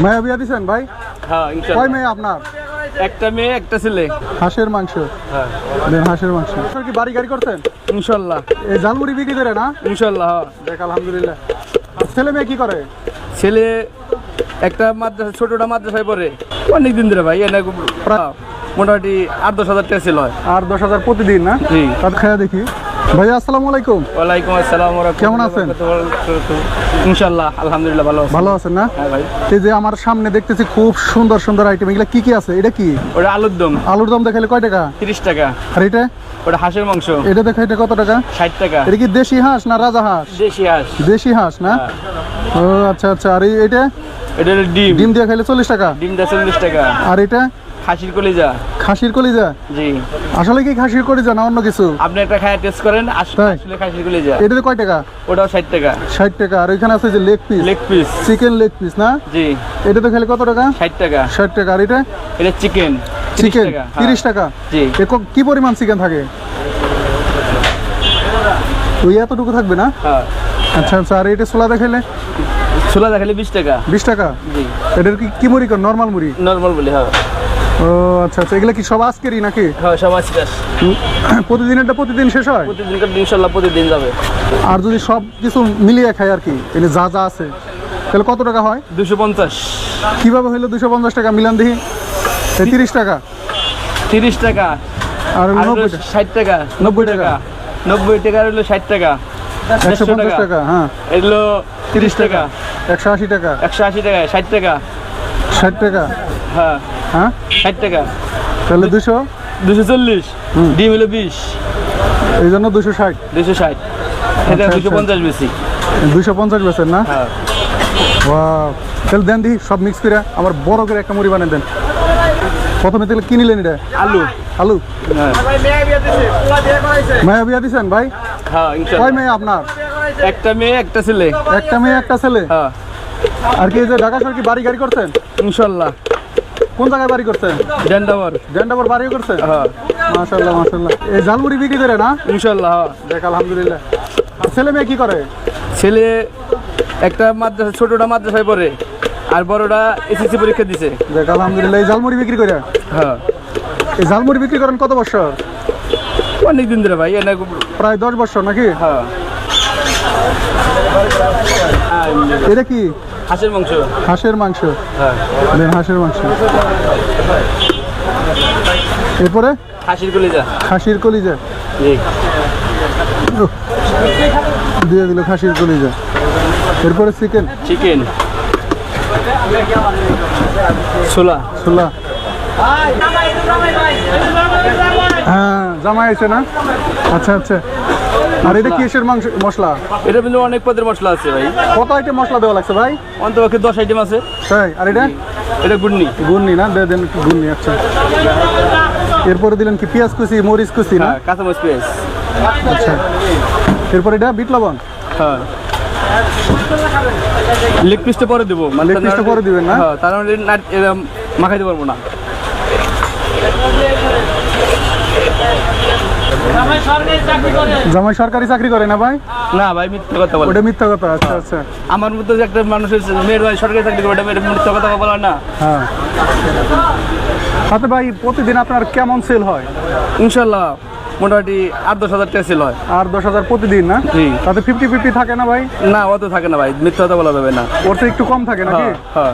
মায়া বিয়া দিছেন ভাই? হ্যাঁ ইনশাআল্লাহ। কয় মেয়ে আপনার? একটা মেয়ে একটা ছেলে। হাঁসের মাংস। হ্যাঁ দেন হাঁসের মাংস। আপনার কি বাড়ি গাড়ি করতেন? ইনশাআল্লাহ। এই ঝালমুড়ি বিক্রি করে না? ইনশাআল্লাহ। দেখ আলহামদুলিল্লাহ। আর ছেলে মেয়ে কি করে? ছেলে একটা মাদ্রাসা, ছোটটা মাদ্রাসায় পড়ে অনেক দিন ধরে ভাই। এনে প্রায় মোটামুটি 8-10 হাজার টাকা ছিল। আর 10,000 প্রতিদিন না? জি। তার খায়া দেখি। ভাইয়া আসসালামু আলাইকুম। ওয়ালাইকুম আসসালাম ওয়া রাহমাতুল্লাহ। কেমন আছেন? ইনশাআল্লাহ আলহামদুলিল্লাহ ভালো আছি। ভালো আছেন না? হ্যাঁ ভাই। এই যে আমার সামনে দেখতেছি খুব সুন্দর সুন্দর আইটেম, এগুলা কি কি আছে? এটা কি? ওটা আলুর দম। আলুর দম দেখাইলে কয় টাকা? 30 টাকা। আর এটা? ওটা হাঁসের মাংস। এটা দেখাইলে কত টাকা? 60 টাকা। এটা কি দেশি হাঁস না রাজা হাঁস? দেশি হাঁস। দেশি হাঁস না? ও আচ্ছা আচ্ছা। আর এটা? এটা হলো ডিম। ডিম দিয়ে খাইলে 40 টাকা। ডিম 40 টাকা। আর এটা? খাসির কলিজা। খাসির কলিজা? জি। আসলে কি খাসির কলিজা না অন্য কিছু? আপনি একটা খায়া টেস্ট করেন, তাই? আসলে খাসির কলিজা। এটাতে কয় টাকা? ওটাও 60 টাকা। 60 টাকা। আর এখানে আছে যে leg piece. Leg piece. Chicken leg piece না? জি। এটাতে খাইলে কত টাকা? 60 টাকা। 60 টাকা। আর এটা? এটা চিকেন। চিকেন 30 টাকা। টাকা। জি। কি পরিমাণ চিকেন থাকে? ওই এতটুকু থাকবে না? হ্যাঁ। আচ্ছা আচ্ছা। আর এটা ছোলা দেখাইলে? ছোলা দেখালে 20 টাকা। 20 টাকা? জি। এটার কি মুড়ি কর? নর্মাল মুড়ি? নরমাল বলে। হ্যাঁ। ও আচ্ছা আচ্ছা। এগুলা কি সব আজকেরই নাকি? হ্যাঁ সব আছে। প্রতিদিনেরটা প্রতিদিন শেষ হয়? প্রতিদিন ইনশাআল্লাহ প্রতিদিন যাবে। আর যদি সব কিছু মিলিয়ে খাই আর কি, এনে যা যা আছে, তাহলে কত টাকা হয়? 250। কিভাবে হইলো 250 টাকা? মিলান দেখি। 30 টাকা। 30 টাকা। আর আর 90 টাকা। 60 টাকা। 90 টাকা। 90 টাকা হলো 60 টাকা। 150 টাকা। হ্যাঁ। এগুলো 30 টাকা। 180 টাকা। 180 টাকা। 60 টাকা। 60 টাকা। হ্যাঁ হ্যাঁ 60 টাকা। তাহলে 200। 240। ডিম হলো 20। এই জন্য 260। 260। এটা 250 বেশি। 250 বেচেন না? হ্যাঁ। ওয়াও। তাহলে দেন দিই সব মিক্স করে আমার বড় করে একটা মুড়ি বানিয়ে দেন। প্রথমে তাহলে কি নিলেন এটা? আলু। আলু? হ্যাঁ। মায়া বিয়া দিছেন ভাই? হ্যাঁ কয় ইনশাআল্লাহ। মেয়ে আপনার? একটা মেয়ে একটা ছেলে। একটা মেয়ে একটা ছেলে? হ্যাঁ আর কি এই যে ঢাকা শহর কি বাড়ি গাড়ি করছেন? ইনশাআল্লাহ। কোন জায়গায় বাড়ি করছেন? ডেন্ডাবর। ডেন্ডাবর বাড়িও করছেন? হ্যাঁ মাশাআল্লাহ মাশাআল্লাহ। এই ঝালমুড়ি বিক্রি করে না? ইনশাআল্লাহ। দেখ আলহামদুলিল্লাহ। আর ছেলে মেয়ে কি করে? ছেলে একটা মাদ্রাসা, ছোটটা মাদ্রাসায় পড়ে আর বড়টা এসএসসি পরীক্ষা দিছে। দেখ আলহামদুলিল্লাহ। এই ঝালমুড়ি বিক্রি করে? হ্যাঁ। এই ঝালমুড়ি বিক্রি করেন কত বছর? অনেক দিন ধরে ভাই। এনে প্রায় 10 বছর নাকি? হ্যাঁ। এটা কি? হাঁসের মাংস। হাঁসের মাংস। হ্যাঁ। দেন হাঁসের মাংস। এরপরে? খাসির কলিজা। খাসির কলিজা। জি। দিয়ে দিল খাসির কলিজা। এরপরে চিকেন। চিকেন। ছোলা। ছোলা। হ্যাঁ জামাই আছে না? আচ্ছা আচ্ছা। আর এটা কিসের মাংস মশলা? এটা কিন্তু অনেক পদের মশলা আছে ভাই। কত আইটেম মশলা দেওয়া লাগছে ভাই? অন্তপক্ষে 10 আইটেম আছে। তাই? আর এটা? এটা গুন্নি। গুন্নি না? দেন একটু গুন্নি। আচ্ছা। এরপরে দিলেন কি পেঁয়াজ কুচি মরিচ কুচি না? হ্যাঁ কাঁচামরিচ পেঁয়াজ। আচ্ছা। এরপর এটা বিট লবণ। হ্যাঁ। লেগ পিসটা পরে দেবো। লেগ পিসটা পরে দিবেন না? হ্যাঁ তার মানে মাখাইতে পারবো না। জামাই সরকারি চাকরি করে না ভাই? না ভাই মিথ্যা কথা বলে। ওটা মিথ্যা কথা। আচ্ছা আচ্ছা। আমার মতো যে একটা মানুষের মেয়ের ভাই সরকারি চাকরি করে, ওটা মিথ্যা কথা বলা না। হ্যাঁ। সাথে ভাই প্রতিদিন আপনার কেমন সেল হয়? ইনশাল্লাহ মোটামুটি 8-10 হাজার টাকা সেল হয়। আর 10,000 প্রতিদিন না? জি। তাতে 50-50 থাকে না ভাই? না অত থাকে না ভাই, মিথ্যা কথা বলা যাবে না। ওর তো একটু কম থাকে নাকি? হ্যাঁ।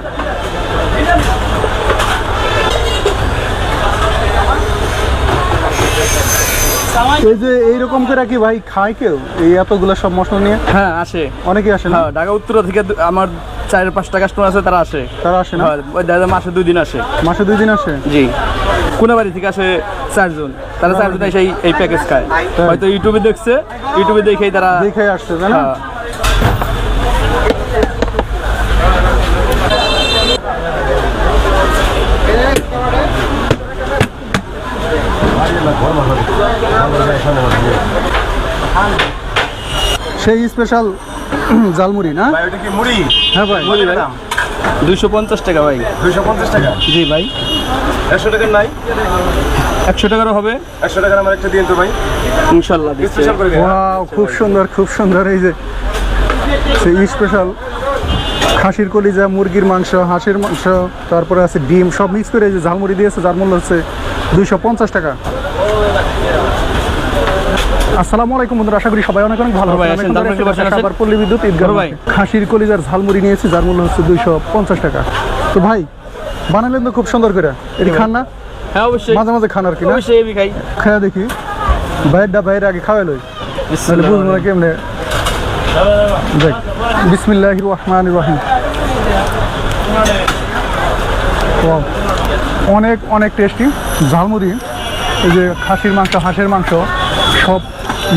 এই যে এইরকম করে কি ভাই খায় কেউ এই এতগুলো সব মশলা নিয়ে? হ্যাঁ আসে। অনেকেই আসে না? হ্যাঁ ঢাকা উত্তর থেকে আমার 4-5টা কাস্টমার আছে, তারা আসে। তারা আসে না? হ্যাঁ ওই দাদা মাসে 2 দিন আসে। মাসে 2 দিন আসে? জি। কোনাবাড়ি থেকে আসে 4 জন। তারা 4 জন এসে এই প্যাকেজ খায়। হয়তো ইউটিউবে দেখছে, ইউটিউবে দেখেই তারা দেখে আসছে তাই না? হ্যাঁ। সেই স্পেশাল জালমুড়ি না? ভাই ওটা কি মুড়ি? হ্যাঁ ভাই। মুড়ি ভাই 250 টাকা ভাই। 250 টাকা। জি ভাই। 100 টাকার নাই? 100 টাকারও হবে। 100 টাকার আমার একটা দিন তো ভাই। ইনশাল্লাহ দিচ্ছি। স্পেশাল করে দেন। ওয়াও খুব সুন্দর খুব সুন্দর। এই যে সেই স্পেশাল খাসির কলিজা, মুরগির মাংস, হাঁসের মাংস, তারপরে আছে ডিম, সব মিক্স করে এই যে ঝালমুড়ি দিয়েছে, যার মূল্য হচ্ছে 250 টাকা। আসসালামু আলাইকুম বন্ধুরা, আশা করি সবাই অনেক অনেক ভালো ভাই, আছেন। আছেন, আমি এখন তারপরে কি দাঁড়িয়ে আছি বাসায় ঢাকা পল্লী বিদ্যুৎ ঈদগাহ ভাই। মাঠে। খাসির কলিজার ঝালমুড়ি নিয়েছি, যার মূল্য হচ্ছে 250 টাকা। তো ভাই বানালেন তো খুব সুন্দর করে, এটি খান না? হ্যাঁ অবশ্যই, মাঝে মাঝে খান আর কি না? অবশ্যই আমি খাই। খাওয়া দেখি, বাইরে আগে খাওয়া লই, তাহলে বুঝবো না কেমনে। দেখ, বিসমিল্লাহির রহমানির রহিম। ওয়াও, অনেক অনেক টেস্টি ঝালমুড়ি। এই যে খাসির মাংস, হাঁসের মাংস সব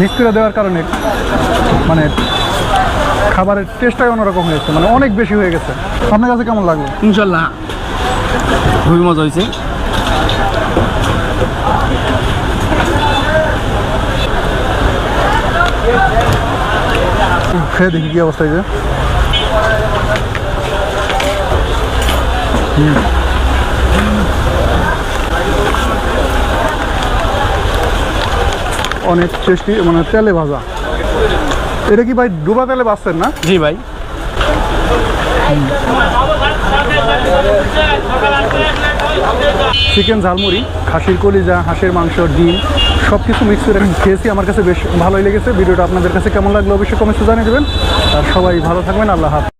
মিক্স করে দেওয়ার কারণে মানে খাবারের টেস্টটাই অন্যরকম হয়েছে, মানে অনেক বেশি হয়ে গেছে। আপনার কাছে কেমন লাগলো? ইনশাল্লাহ খুবই মজা হয়েছে। খেয়ে দেখি কি অবস্থা হয়েছে। অনেক টেস্টি, মানে তেলে ভাজা। এটা কি ভাই ডুবা তেলে ভাজছেন না? জি ভাই। চিকেন ঝালমুড়ি, খাসির কলিজা, হাঁসের মাংস, ডিম সব কিছু মিক্স করে খেয়েছি, আমার কাছে বেশ ভালোই লেগেছে। ভিডিওটা আপনাদের কাছে কেমন লাগলো অবশ্যই কমেন্টে জানিয়ে দেবেন। আর সবাই ভালো থাকবেন, আল্লাহ হাফেজ।